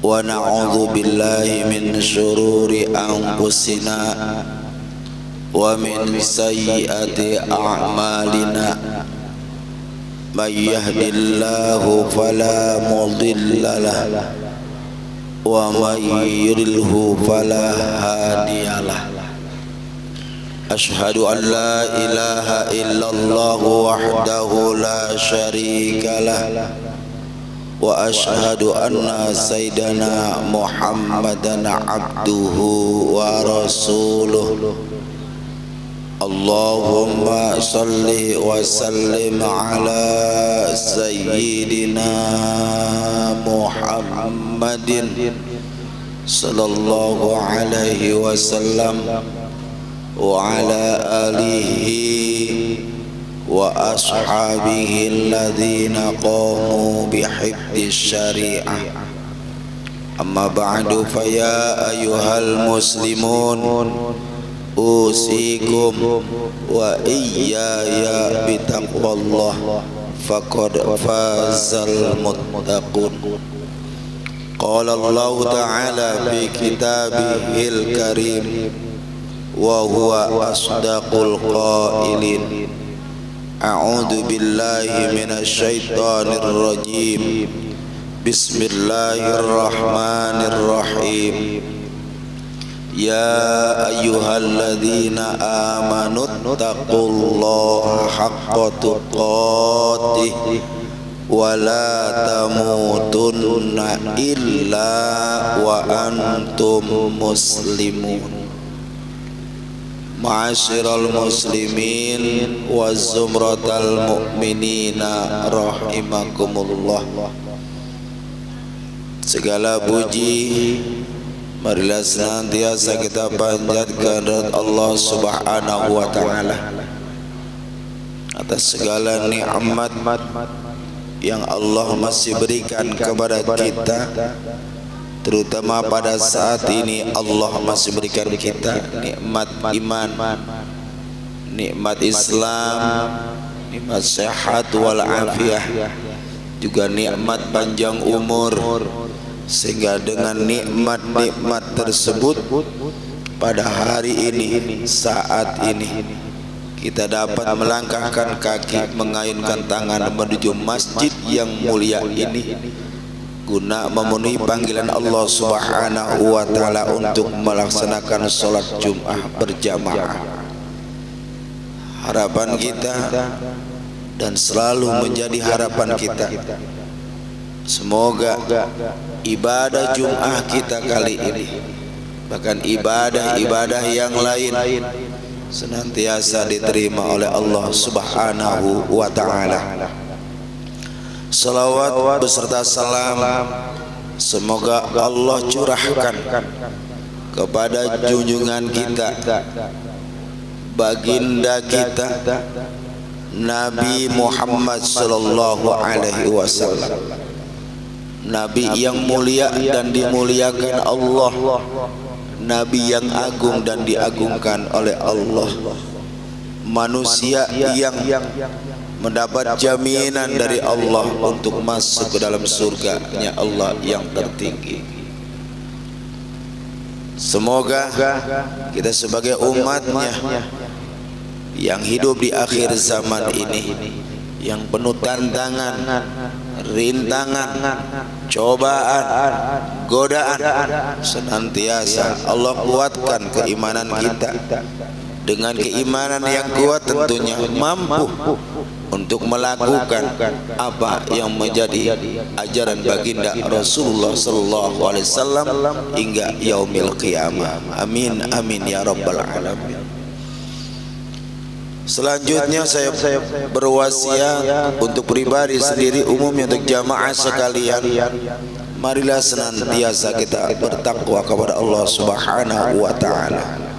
wa na'udzu billahi min syururi anfusina wa min sayyiati a'malina. May yahdihillahu fala mudilla lahu wa may yudlilhu fala hadiyalah. Asyhadu an la ilaha illallah wahdahu la syarika lah wa asyhadu anna sayyidana Muhammadan abduhu wa rasuluh. Allahumma salli wa sallim ala sayyidina Muhammadin sallallahu alaihi wasallam wa ala alihi wa ashabihi alladhina qamu bihifdhi syari'ah. Amma ba'du, fa ya ayyuhal muslimun usikum wa iyaya bitaqwallah faqad fazal muttaqun. Qala Allah ta'ala fi kitabihil karim wa huwa asdaqul qailin. A'udzu billahi minasy syaithanir rajim. Bismillahirrahmanirrahim. Ya ayyuhalladzina amanu taqullaha haqqa tuqatih wa la tamutunna illa wa antum muslimun. Ma'asyiral muslimin wa zumratal mu'minina rahimakumullah. Segala puji marilah senantiasa kita panjatkan Allah Subhanahu wa ta'ala atas segala nikmat yang Allah masih berikan kepada kita, terutama pada saat ini Allah masih berikan kita nikmat iman, nikmat Islam, nikmat sehat wal afiah, juga nikmat panjang umur. Sehingga dengan nikmat-nikmat tersebut pada hari ini, saat ini, kita dapat melangkahkan kaki, mengayunkan tangan menuju masjid yang mulia ini guna memenuhi panggilan Allah Subhanahu wa ta'ala untuk melaksanakan sholat Jum'ah berjamaah. Harapan kita dan selalu menjadi harapan kita, semoga ibadah Jum'ah kita kali ini, bahkan ibadah-ibadah yang lain, senantiasa diterima oleh Allah Subhanahu wa ta'ala. Salawat beserta salam semoga Allah curahkan kepada junjungan kita, baginda kita, Nabi Muhammad sallallahu alaihi wasallam, Nabi yang mulia dan dimuliakan Allah, Nabi yang agung dan diagungkan oleh Allah, manusia yang mendapat jaminan dari Allah untuk masuk ke dalam surga-Nya Allah yang tertinggi. Semoga kita sebagai umat-Nya yang hidup di akhir zaman ini, yang penuh tantangan, rintangan, cobaan, godaan, senantiasa Allah kuatkan keimanan kita. Dengan keimanan yang kuat tentunya mampu untuk melakukan apa yang menjadi ajaran baginda Rasulullah sallallahu alaihi wasallam hingga yaumil qiyamah. Amin amin ya rabbal alamin. Selanjutnya saya berwasiat untuk pribadi sendiri, umumnya untuk jamaah sekalian, marilah senantiasa kita bertakwa kepada Allah Subhanahu wa ta'ala.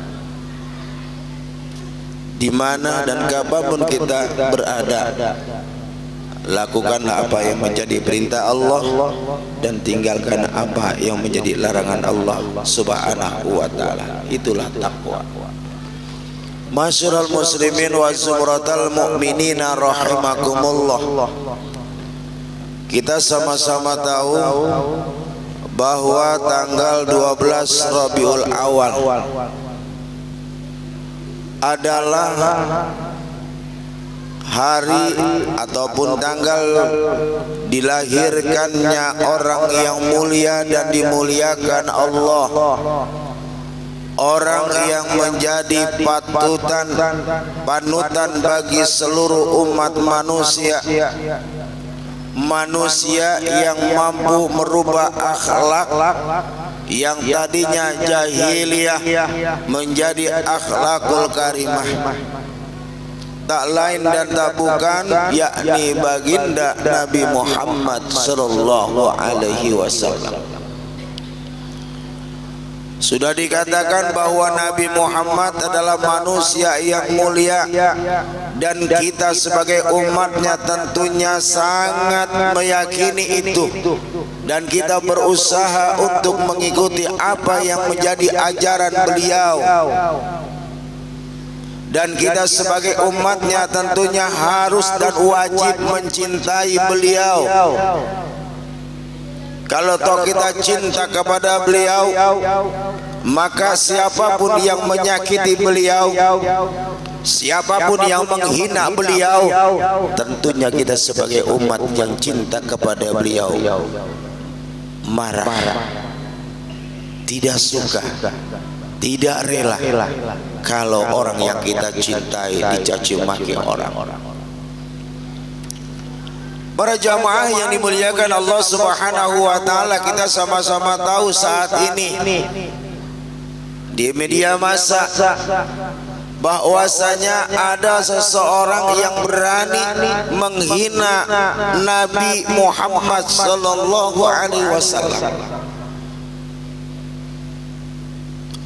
Di mana dan kapanpun kita berada, lakukanlah apa yang menjadi perintah Allah dan tinggalkan apa yang menjadi larangan Allah Subhanahu wa ta'ala. Itulah takwa. Masyarul muslimin wa zumratal mu'minina rahimakumullah. Kita sama-sama tahu bahwa tanggal 12 Rabiul Awal adalah hari ataupun tanggal dilahirkannya orang yang mulia dan dimuliakan Allah, orang yang menjadi panutan bagi seluruh umat manusia, manusia yang mampu merubah akhlak yang tadinya jahiliyah menjadi akhlakul karimah, tak lain dan tak bukan yakni baginda Nabi Muhammad sallallahu alaihi wasallam. Sudah dikatakan bahwa Nabi Muhammad adalah manusia yang mulia, dan kita sebagai umatnya tentunya sangat meyakini itu, dan kita berusaha untuk mengikuti apa yang menjadi ajaran beliau, dan kita sebagai umatnya tentunya harus dan wajib mencintai beliau. Kalau toh kita cinta kepada beliau, maka siapapun yang menyakiti beliau, siapapun yang menghina beliau, tentunya kita sebagai umat yang cinta kepada beliau marah, tidak suka, tidak rela kalau orang yang kita cintai dicaci maki orang. Para jamaah yang dimuliakan Allah Subhanahu wa taala, kita sama-sama tahu saat ini di media massa bahwasanya ada seseorang yang berani menghina Nabi Muhammad sallallahu alaihi wasallam.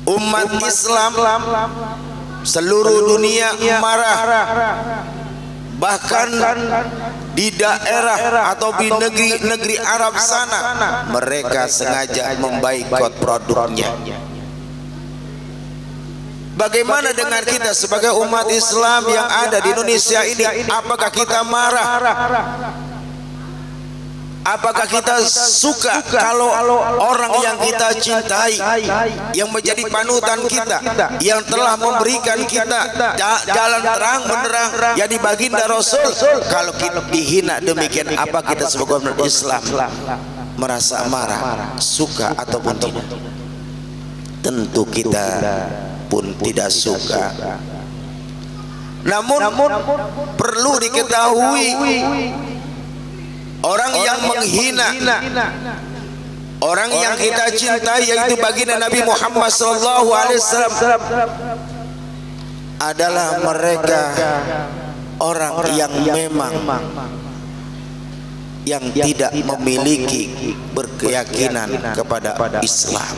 Umat Islam seluruh dunia marah, bahkan di daerah atau di negeri Arab sana mereka sengaja memboikot produknya. Bagaimana dengan kita sebagai umat Islam yang ada di Indonesia ini? Apakah kita marah? Apakah kita suka kalau orang yang kita cintai, yang menjadi panutan kita, yang telah memberikan kita jalan terang benderang, yang di baginda Rasul, kalau kita dihina demikian, apa kita sebagai umat Islam merasa marah, suka ataupun tidak? Tentu kita pun tidak suka. Namun perlu diketahui, orang yang menghina orang yang kita cintai, yaitu baginda Nabi Muhammad sallallahu alaihi wasallam, adalah mereka orang yang memang yang tidak memiliki berkeyakinan kepada Islam,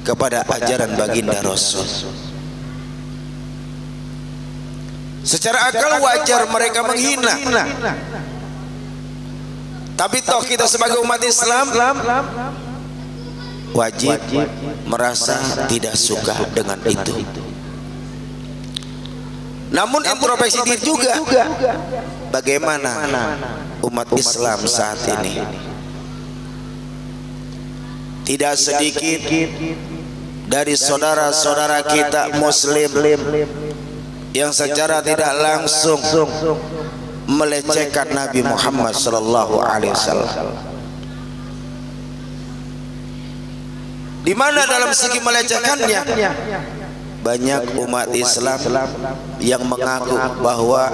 kepada ajaran baginda Rasul. Secara akal wajar mereka menghina, tapi toh kita sebagai umat Islam wajib merasa tidak suka dengan itu. Namun introspeksi diri juga, bagaimana umat Islam saat ini? Tidak sedikit dari saudara-saudara kita Muslim yang secara tidak langsung melecehkan Nabi Muhammad sallallahu alaihi wasallam. Di mana dalam segi melecehkannya, banyak umat Islam yang mengaku bahwa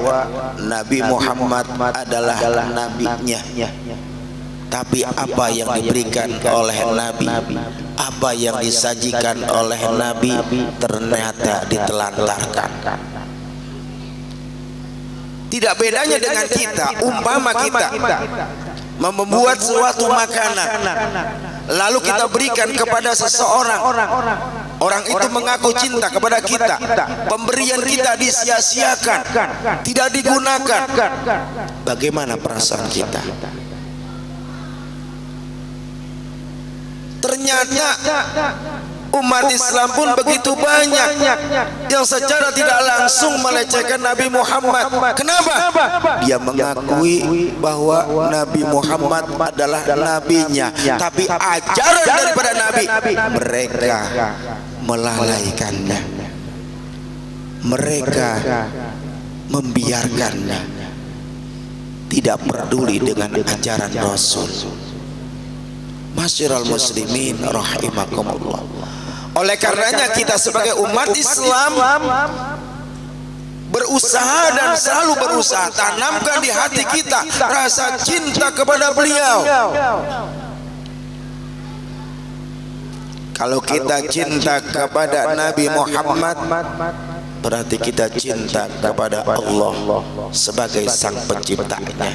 Nabi Muhammad adalah nabinya, tapi apa yang diberikan oleh Nabi, apa yang disajikan oleh Nabi ternyata ditelantarkan. Tidak bedanya dengan kita. Umpama kita membuat suatu makanan, lalu kita berikan kepada seseorang, orang itu mengaku cinta kepada kita, pemberian kita disia-siakan, tidak digunakan, bagaimana perasaan kita? Ternyata Umat Islam pun begitu banyak yang secara tidak langsung melecehkan Nabi Muhammad. Kenapa? Dia mengakui bahwa Nabi Muhammad adalah nabinya, tapi ajaran daripada Nabi mereka melalaikannya, mereka membiarkannya, tidak peduli dengan ajaran Rasul. Masyiral muslimin rahimakumullah. Oleh karenanya kita sebagai umat Islam berusaha dan selalu berusaha tanamkan di hati kita rasa cinta kepada beliau. Kalau kita cinta kepada Nabi Muhammad, berarti kita cinta kepada Allah sebagai sang penciptanya.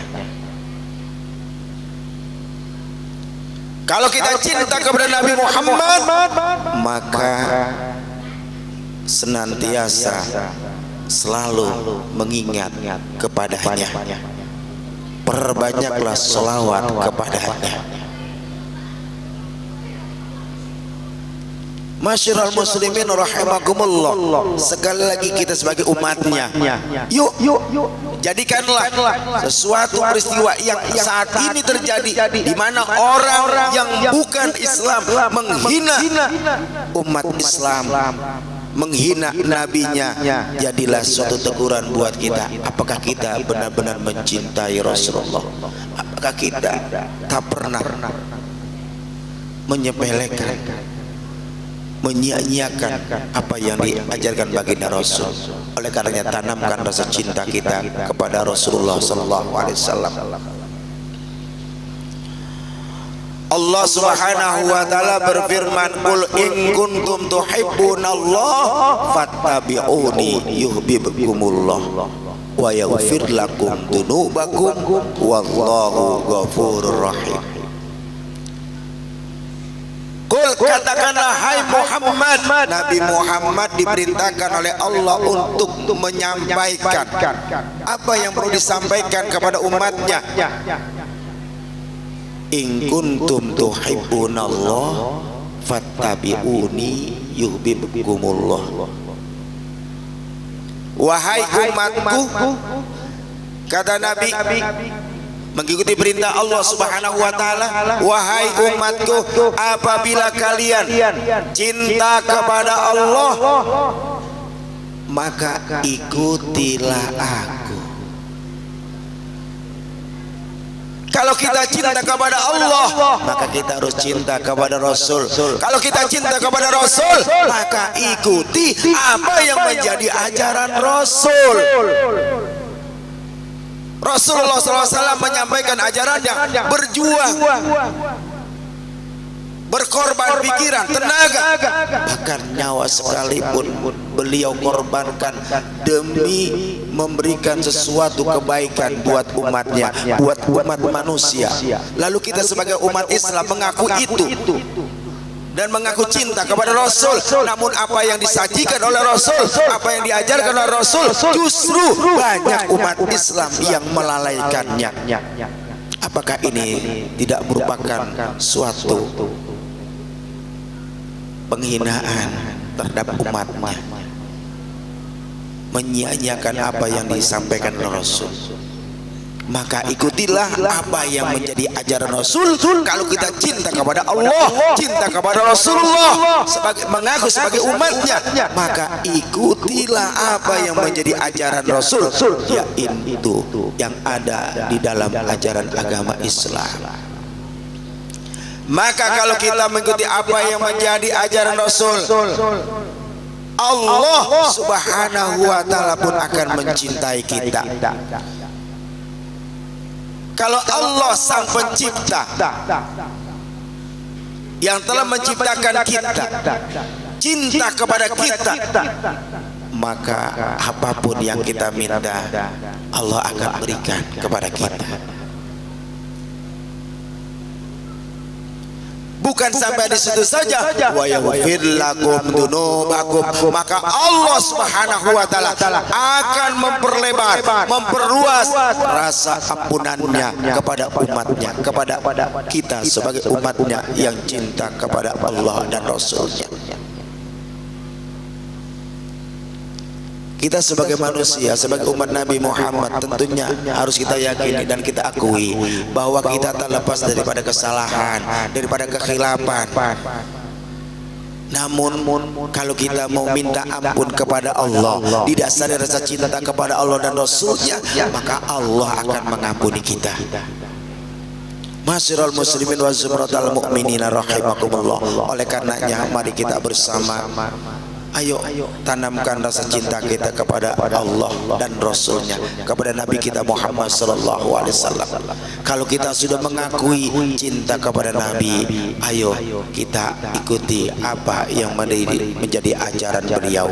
Kalau kita cinta kepada Nabi Muhammad, maka senantiasa selalu mengingat kepadanya. Perbanyaklah selawat kepadanya. Masyiral muslimin rahimakumullah. Sekali lagi kita sebagai umatnya, yuk jadikanlah sesuatu peristiwa yang saat ini terjadi di mana orang yang bukan Islam menghina umat Islam, menghina nabinya, jadilah suatu teguran buat kita. Apakah kita benar-benar mencintai Rasulullah? Apakah kita tak pernah menyepelekan, menyia-nyiakan apa yang diajarkan baginda Rasul? Oleh karenanya tanamkan rasa cinta kita kepada Rasulullah sallallahu alaihi wasallam. Allah Subhanahu wa taala berfirman, "Qul in kuntum tuhibbunallaha fattabi'uni yuhibbukumullah wa yaghfir lakum dzunubakum wallahu ghafurur rahim." Qul, katakanlah hai Muhammad. Nabi Muhammad diperintahkan oleh Allah untuk menyampaikan apa yang perlu disampaikan kepada umatnya. In kuntum tuhibbunallah fattabi'uni yuhibbukumullah. Wahai umatku, kata Nabi, mengikuti perintah Allah Subhanahu wa taala, wahai umatku, apabila kalian cinta kepada Allah, maka ikutilah aku. Kalau kita cinta kepada Allah, maka kita harus cinta kepada Rasul. Kalau kita cinta kepada Rasul, maka ikuti apa yang menjadi ajaran Rasul. Rasulullah SAW menyampaikan ajarannya, berjuang, berkorban pikiran, tenaga, bahkan nyawa sekalipun beliau korbankan demi memberikan sesuatu kebaikan buat umatnya, buat umat manusia. Lalu kita sebagai umat Islam mengaku itu dan mengaku cinta kepada Rasul, namun apa yang disajikan oleh Rasul, apa yang diajarkan oleh Rasul, justru banyak umat Islam yang melalaikannya. Apakah ini tidak merupakan suatu penghinaan terhadap umatnya, menyia-nyiakan apa yang disampaikan oleh Rasul? Maka ikutilah apa yang menjadi ajaran Rasul. Kalau kita cinta kepada Allah, cinta kepada Rasulullah, mengaku sebagai umatnya, maka ikutilah apa yang menjadi ajaran Rasul, yaitu yang ada di dalam ajaran agama Islam. Maka kalau kita mengikuti apa yang menjadi ajaran Rasul, Allah Subhanahu wa taala pun akan mencintai kita. Kalau Allah sang pencipta yang telah menciptakan kita cinta kepada kita, maka apapun yang kita minta Allah akan berikan kepada kita. Bukan sampai di situ saja, wa yaghfir lakum dzunubakum, maka Allah Subhanahu wa taala akan memperlebar, memperluas rasa ampunannya kepada umatnya, kepada kita sebagai umatnya yang cinta kepada Allah dan Rasulnya. Kita sebagai manusia, sebagai umat Nabi Muhammad, tentunya harus kita yakini dan kita akui bahwa kita tak lepas daripada kesalahan, daripada kekhilafan. Namun kalau kita mau minta ampun kepada Allah, didasari rasa cinta kepada Allah dan Rasulnya, maka Allah akan mengampuni kita. Masyiral muslimin wa zumratal mu'minina rahimakumullah. Oleh karenanya mari kita bersama, ayo tanamkan rasa cinta kita kepada Allah dan Rasulnya, kepada Nabi kita Muhammad sallallahu alaihi wasallam. Kalau kita sudah mengakui cinta kepada Nabi, ayo kita ikuti apa yang menjadi ajaran beliau.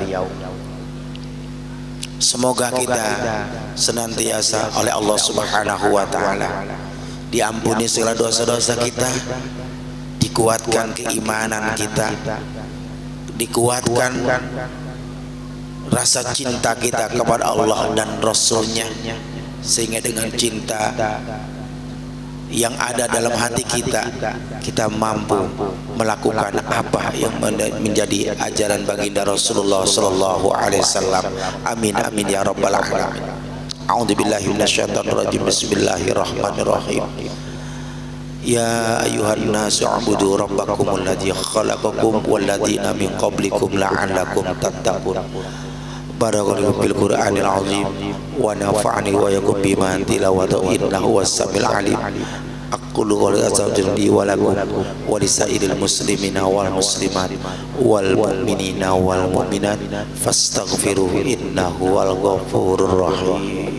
Semoga kita senantiasa oleh Allah Subhanahu wa taala diampuni segala dosa-dosa kita, dikuatkan keimanan kita, dikuatkan rasa cinta kita kepada Allah dan Rasulnya, sehingga dengan cinta yang ada dalam hati kita, kita mampu melakukan apa yang menjadi ajaran baginda Rasulullah sallallahu alaihi wasallam. Amin amin ya rabbal alamin. A'udzubillahi minasyaitonir rajim. Bismillahirrahmanirrahim. Ya ayuhan nasu ubudu rabbakumul ladzi khalaqakum wal ladzina min qablikum la'allakum tattaqun. Barakallahu fil Qur'anil azim wa nafa'ani wa yakum bima tilawatu innahu was-sami'ul alim. Aqulu qawli azawjilli wa lakum wa lisairil muslimina wal muslimat wal mu'minina wal mu'minat fastaghfiruhu innahu wal ghafurur rahim.